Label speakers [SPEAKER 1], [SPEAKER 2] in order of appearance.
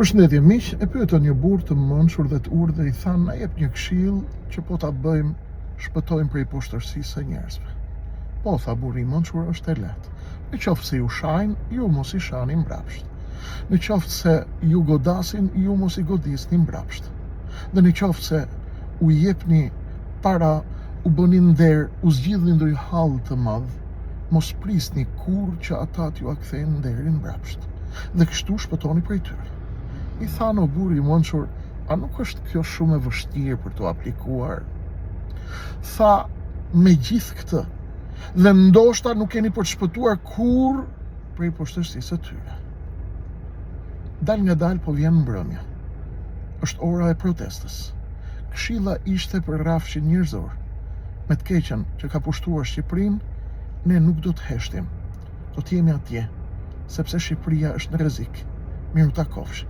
[SPEAKER 1] Përshëndetje miq, e pyetën një burr të mençur dhe të urdhër, i thanë na jep një këshill që po ta bëjmë, shpëtojmë prej poshtërsisë së njerëzve. Po, tha burri i mençur, është e lehtë. Në qoftë se ju shajnë, ju mos i shani mbrapsht. Në qoftë se ju godasin, ju mos i godisni mbrapsht. Dhe në qoftë se u jepni para, u bëni nder, u zgjidhni ndonjë hall të madh, mos prisni kurrë që ata t'ju kthejnë nderin mbrapsht. Dhe kështu shpëtoni prej tyre. I thanë o burri i mençur, a nuk është kjo shumë e vështirë për t'u aplikuar? Tha, me gjithë këtë, dhe ndoshta nuk keni për të shpëtuar kurrë prej poshtërsisë së tyre. Dal nga dal po vjen mbrëmja. Është ora e protestës. Këshilla ishte për rrafshin njerëzor. Me të keqen që ka pushtuar Shqipërinë, ne nuk do të heshtim. Do të jemi atje, sepse Shqipëria është në rrezik. Miru takofshi.